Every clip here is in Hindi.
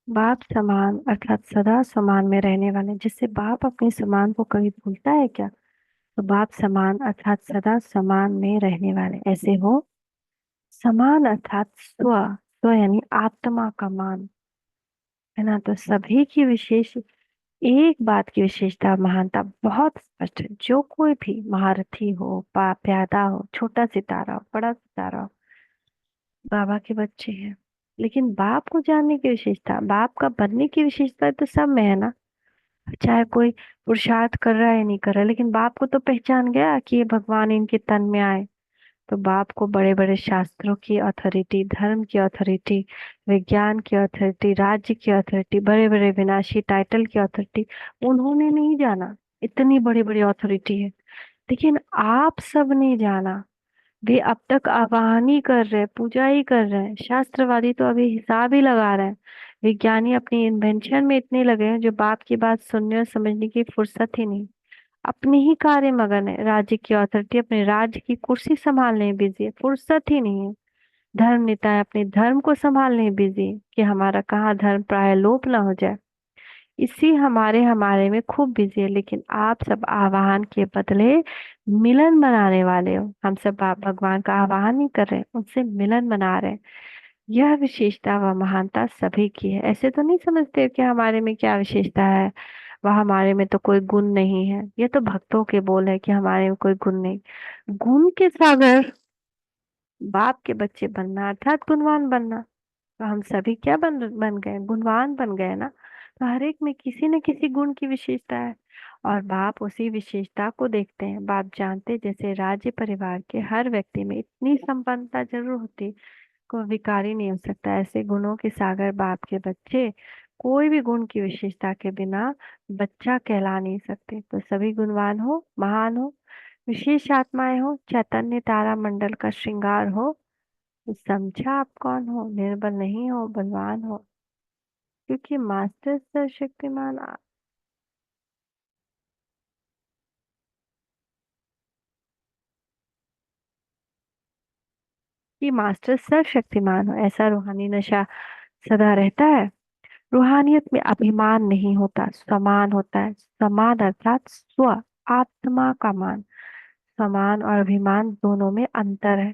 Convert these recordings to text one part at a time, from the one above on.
बाप समान अर्थात सदा समान में रहने वाले। जिससे बाप अपने समान को कभी भूलता है क्या? तो बाप समान अर्थात सदा समान में रहने वाले ऐसे हो। समान अर्थात स्व, स्व यानी आत्मा का मान, है ना। तो सभी की विशेष, एक बात की विशेषता महानता बहुत स्पष्ट है। जो कोई भी महारथी हो, प्यादा हो, छोटा सितारा हो, बड़ा सितारा हो, बाबा के बच्चे हैं। लेकिन बाप को जानने की विशेषता, बाप का बनने की विशेषता तो सब में है ना। चाहे कोई पुरुषार्थ कर रहा है या नहीं कर रहा है, लेकिन बाप को तो पहचान गया कि ये भगवान इनके तन में आए। तो बाप को बड़े बड़े शास्त्रों की अथॉरिटी, धर्म की अथॉरिटी, विज्ञान की अथॉरिटी, राज्य की अथॉरिटी, बड़े बड़े विनाशी टाइटल की अथॉरिटी उन्होंने नहीं जाना। इतनी बड़ी बड़ी अथॉरिटी है, लेकिन आप सब ने जाना। वे अब तक आवाहनी कर रहे हैं, पूजा ही कर रहे हैं। शास्त्रवादी तो अभी हिसाब ही लगा रहे हैं। विज्ञानी अपनी इन्वेंशन में इतने लगे हैं, जो बाप की बात सुनने और समझने की फुर्सत ही नहीं। अपने ही कार्य मगन है। राज्य की अथॉरिटी अपने राज्य की कुर्सी संभालने में बिजी है, फुर्सत ही नहीं है। धर्म नेताएं अपने धर्म को संभालने में बिजी है कि हमारा कहाँ धर्म प्राय लोप ना हो जाए। इसी हमारे हमारे में खूब बिजी है। लेकिन आप सब आह्वान के बदले मिलन बनाने वाले हो। हम सब भगवान का आह्वान नहीं कर रहे, उनसे मिलन बना रहे हैं। यह विशेषता व महानता सभी की है। ऐसे तो नहीं समझते कि हमारे में क्या विशेषता है, वह हमारे में तो कोई गुण नहीं है। ये तो भक्तों के बोल है कि हमारे में कोई गुण नहीं। गुण के सागर बाप के बच्चे बनना अर्थात गुणवान बनना। तो हम सभी क्या बन गए, गुणवान बन गए ना। तो हर एक में किसी न किसी गुण की विशेषता है, और बाप उसी विशेषता को देखते हैं। बाप जानते जैसे राज्य परिवार के हर व्यक्ति में इतनी संपन्नता जरूर होती, को विकारी नहीं हो सकता। ऐसे गुणों के सागर बाप के बच्चे कोई भी गुण की विशेषता के बिना बच्चा कहला नहीं सकते। तो सभी गुणवान हो, महान हो, विशेष आत्माएं हो, चैतन्य तारा मंडल का श्रृंगार हो। तो समझा आप कौन हो, निर्बल नहीं हो, बलवान हो। क्योंकि मास्टर सर्वशक्तिमान कि मास्टर सर्वशक्तिमान हो, ऐसा रूहानी नशा सदा रहता है। रूहानियत में अभिमान नहीं होता, समान होता है। समान अर्थात स्व, आत्मा का मान। समान और अभिमान दोनों में अंतर है।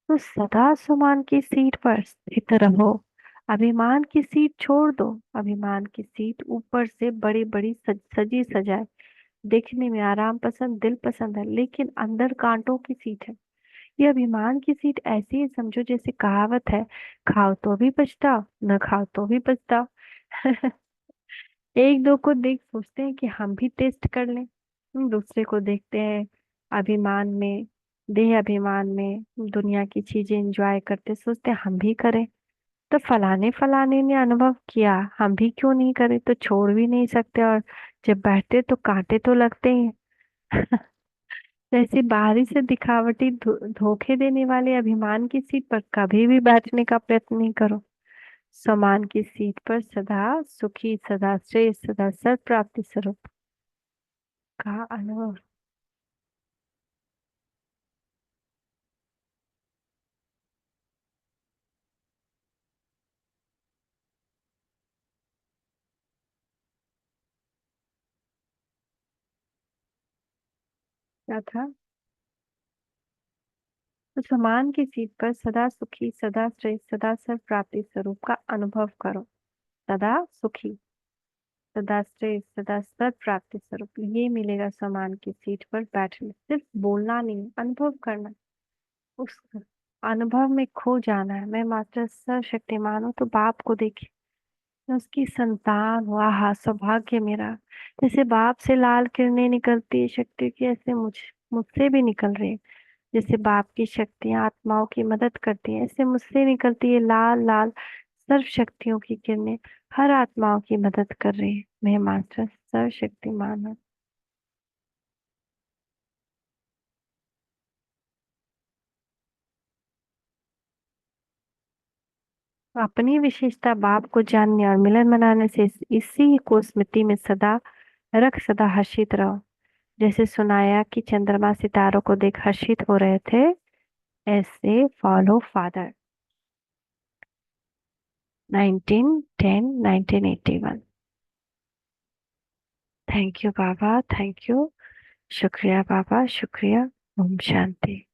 तो सदा समान की सीट पर स्थित रहो। अभिमान की सीट छोड़ दो। अभिमान की सीट ऊपर से बड़ी बड़ी सजी सजाए, देखने में आराम पसंद, दिल पसंद है, लेकिन अंदर कांटों की सीट है। ये अभिमान की सीट ऐसी है, समझो जैसे कहावत है, खाओ तो भी पछताओ, न खाओ तो भी पछताओ। एक दो को देख सोचते हैं कि हम भी टेस्ट कर लें। दूसरे को देखते हैं अभिमान में, देह अभिमान में दुनिया की चीजें एंजॉय करते, सोचते हैं हम भी करें। तो फलाने फलाने ने अनुभव किया, हम भी क्यों नहीं करें। तो छोड़ भी नहीं सकते, और जब बैठते तो कांटे तो लगते ही हैं। जैसे बाहरी से दिखावटी धोखे देने वाले अभिमान की सीट पर कभी भी बैठने का प्रयत्न नहीं करो। समान की सीट पर सदा सुखी, सदा श्रेष्ठ, सदा सत प्राप्ति स्वरूप का अनुभव। क्या था? तो समान की सीट पर सदा सुखी, सदा श्रेष्ठ, सदा सत प्राप्ति स्वरूप का अनुभव करो। सदा सुखी, सदा श्रेष्ठ, सदा सत प्राप्ति स्वरूप, ये मिलेगा समान की सीट पर बैठने। सिर्फ बोलना नहीं, अनुभव करना। उस अनुभव में खो जाना है। मैं मात्र सर्वशक्तिमान हूँ, तो बाप को देखिए, मैं उसकी संतान हुआ। हा सौभाग्य मेरा। जैसे बाप से लाल किरणें निकलती है शक्ति की, ऐसे मुझसे भी निकल रही है। जैसे बाप की शक्तियां आत्माओं की मदद करती हैं, ऐसे मुझसे निकलती है लाल लाल सर्व शक्तियों की किरणें, हर आत्माओं की मदद कर रही है। मैं मास्टर सर्वशक्तिमान हूँ। अपनी विशेषता बाप को जानने और मिलन मनाने से इसी को स्मृति में सदा रख, सदा हर्षित रहो। जैसे सुनाया कि चंद्रमा सितारों को देख हर्षित हो रहे थे, ऐसे follow father. 1910 1981। Thank you Baba, thank you. शुक्रिया बाबा, शुक्रिया। ओम शांति।